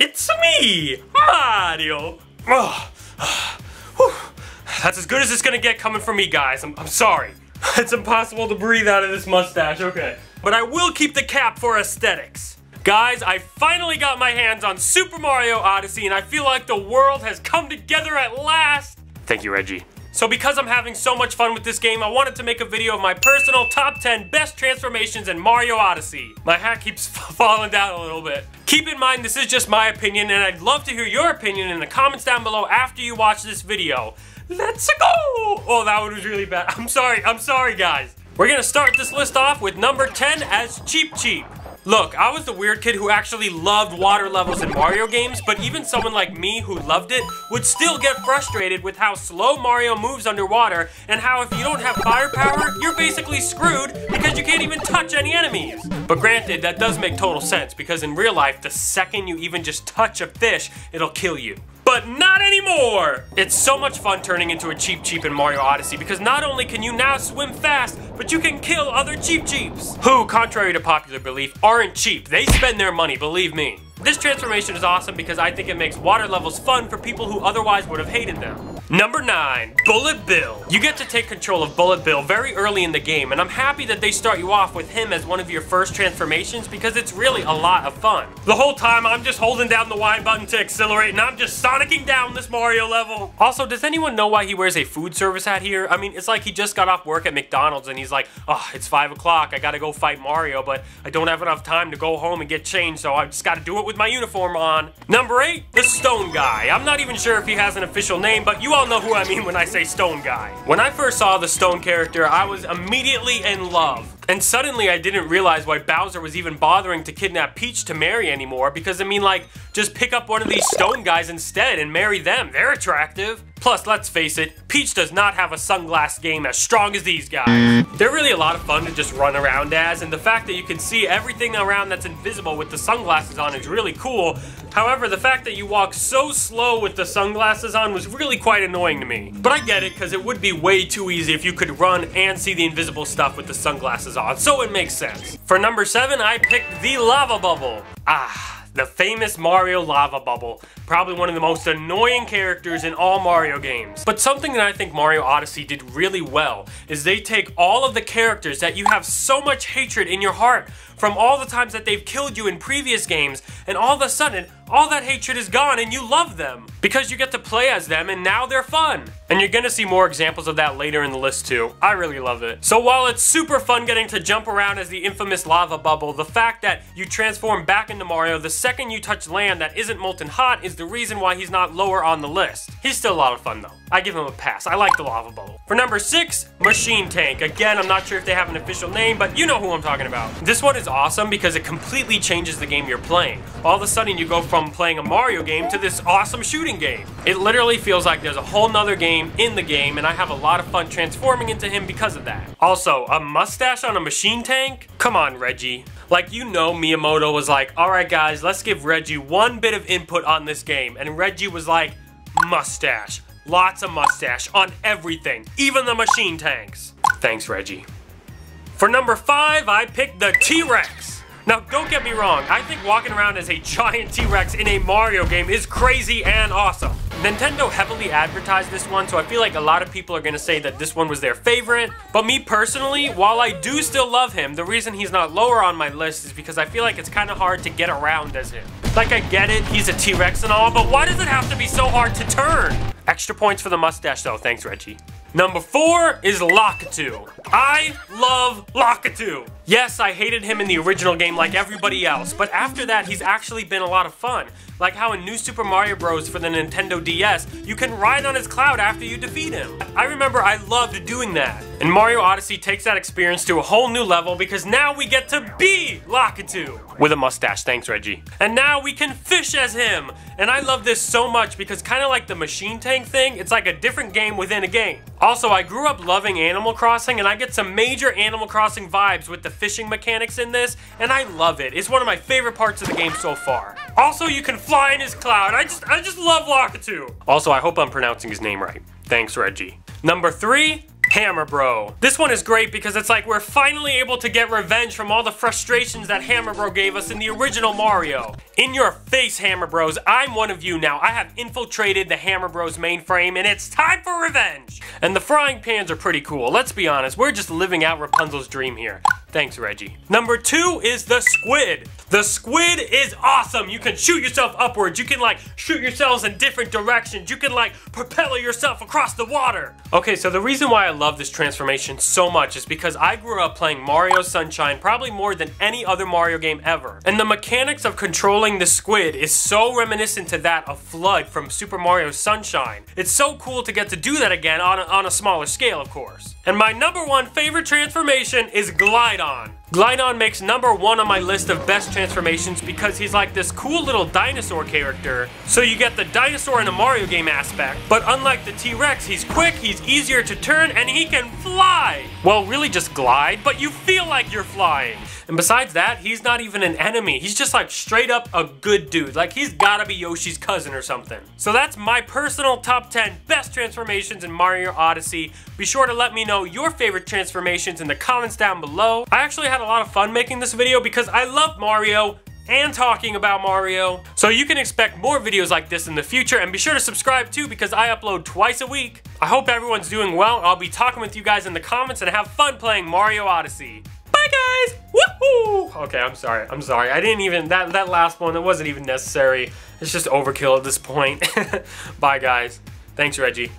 It's me, Mario. That's as good as it's gonna get coming from me, guys. I'm sorry. It's impossible to breathe out of this mustache, okay. But I will keep the cap for aesthetics. Guys, I finally got my hands on Super Mario Odyssey, and I feel like the world has come together at last. Thank you, Reggie. So because I'm having so much fun with this game, I wanted to make a video of my personal top 10 best transformations in Mario Odyssey. My hat keeps falling down a little bit. Keep in mind, this is just my opinion, and I'd love to hear your opinion in the comments down below after you watch this video. Let's go! Oh, that one was really bad. I'm sorry, guys. We're gonna start this list off with number 10 as Cheep Cheep. Look, I was the weird kid who actually loved water levels in Mario games, but even someone like me who loved it would still get frustrated with how slow Mario moves underwater and how if you don't have firepower, you're basically screwed because you can't even touch any enemies. But granted, that does make total sense because in real life, the second you even just touch a fish, it'll kill you. But not anymore! It's so much fun turning into a Cheep Cheep in Mario Odyssey because not only can you now swim fast, but you can kill other Cheep Cheeps, who, contrary to popular belief, aren't cheap. They spend their money, believe me. This transformation is awesome because I think it makes water levels fun for people who otherwise would have hated them. Number 9, Bullet Bill. You get to take control of Bullet Bill very early in the game, and I'm happy that they start you off with him as one of your first transformations because it's really a lot of fun. The whole time I'm just holding down the Y button to accelerate and I'm just sonicking down this Mario level. Also, does anyone know why he wears a food service hat here? I mean, it's like he just got off work at McDonald's and he's like, oh, it's 5 o'clock, I gotta go fight Mario, but I don't have enough time to go home and get changed, so I just gotta do it with my uniform on. Number 8, the Stone Guy. I'm not even sure if he has an official name, but you all know who I mean when I say Stone Guy. When I first saw the Stone character, I was immediately in love. And suddenly I didn't realize why Bowser was even bothering to kidnap Peach to marry anymore because I mean like, just pick up one of these stone guys instead and marry them. They're attractive. Plus, let's face it, Peach does not have a sunglass game as strong as these guys. They're really a lot of fun to just run around as, and the fact that you can see everything around that's invisible with the sunglasses on is really cool. However, the fact that you walk so slow with the sunglasses on was really quite annoying to me. But I get it, because it would be way too easy if you could run and see the invisible stuff with the sunglasses on, so it makes sense. For number 7, I picked the Lava Bubble. The famous Mario Lava Bubble. Probably one of the most annoying characters in all Mario games. But something that I think Mario Odyssey did really well is they take all of the characters that you have so much hatred in your heart from all the times that they've killed you in previous games, and all of a sudden, all that hatred is gone and you love them. Because you get to play as them and now they're fun. And you're gonna see more examples of that later in the list too. I really love it. So while it's super fun getting to jump around as the infamous Lava Bubble, the fact that you transform back into Mario the second you touch land that isn't molten hot is the reason why he's not lower on the list. He's still a lot of fun though. I give him a pass. I like the Lava Bubble. For number 6, Machine Tank. Again, I'm not sure if they have an official name, but you know who I'm talking about. This one is awesome because it completely changes the game you're playing. All of a sudden you go from playing a Mario game to this awesome shooting game. It literally feels like there's a whole nother game in the game, and I have a lot of fun transforming into him because of that. Also, a mustache on a Machine Tank? Come on, Reggie. Like, you know, Miyamoto was like, alright guys, let's give Reggie one bit of input on this game. And Reggie was like, mustache. Lots of mustache on everything, even the machine tanks. Thanks, Reggie. For number 5, I picked the T-Rex. Now, don't get me wrong, I think walking around as a giant T-Rex in a Mario game is crazy and awesome. Nintendo heavily advertised this one, so I feel like a lot of people are gonna say that this one was their favorite. But me personally, while I do still love him, the reason he's not lower on my list is because I feel like it's kind of hard to get around as him. Like, I get it, he's a T-Rex and all, but why does it have to be so hard to turn? Extra points for the mustache though, thanks Reggie. Number 4 is Locket. I love Locket. Yes, I hated him in the original game like everybody else, but after that he's actually been a lot of fun. Like how in New Super Mario Bros. For the Nintendo DS, you can ride on his cloud after you defeat him. I remember I loved doing that. And Mario Odyssey takes that experience to a whole new level because now we get to be Locket. With a mustache, thanks Reggie. And now we can fish as him. And I love this so much because kind of like the machine tank thing, it's like a different game within a game. Also, I grew up loving Animal Crossing and I get some major Animal Crossing vibes with the fishing mechanics in this, and I love it. It's one of my favorite parts of the game so far. Also, you can fly in his cloud. I just love Locket. Also, I hope I'm pronouncing his name right. Thanks, Reggie. Number 3, Hammer Bro. This one is great because it's like we're finally able to get revenge from all the frustrations that Hammer Bro gave us in the original Mario. In your face, Hammer Bros, I'm one of you now. I have infiltrated the Hammer Bros mainframe and it's time for revenge. And the frying pans are pretty cool. Let's be honest, we're just living out Rapunzel's dream here. Thanks, Reggie. Number 2 is the Squid. The Squid is awesome. You can shoot yourself upwards. You can like shoot yourselves in different directions. You can like propel yourself across the water. Okay, so the reason why I love this transformation so much is because I grew up playing Mario Sunshine probably more than any other Mario game ever. And the mechanics of controlling the Squid is so reminiscent to that of Flood from Super Mario Sunshine. It's so cool to get to do that again on a smaller scale, of course. And my number 1 favorite transformation is Glide-On. Glide-On makes number 1 on my list of best transformations because he's like this cool little dinosaur character. So you get the dinosaur in a Mario game aspect, but unlike the T-Rex, he's quick, he's easier to turn, and he can fly! Well, really just glide, but you feel like you're flying. And besides that, he's not even an enemy. He's just like straight up a good dude. Like he's gotta be Yoshi's cousin or something. So that's my personal top 10 best transformations in Mario Odyssey. Be sure to let me know your favorite transformations in the comments down below. I actually had a lot of fun making this video because I love Mario and talking about Mario. So you can expect more videos like this in the future, and be sure to subscribe too because I upload twice a week. I hope everyone's doing well. I'll be talking with you guys in the comments and have fun playing Mario Odyssey. Bye guys! Woohoo! Okay, I'm sorry. I didn't even, that last one, it wasn't even necessary. It's just overkill at this point. Bye guys. Thanks, Reggie.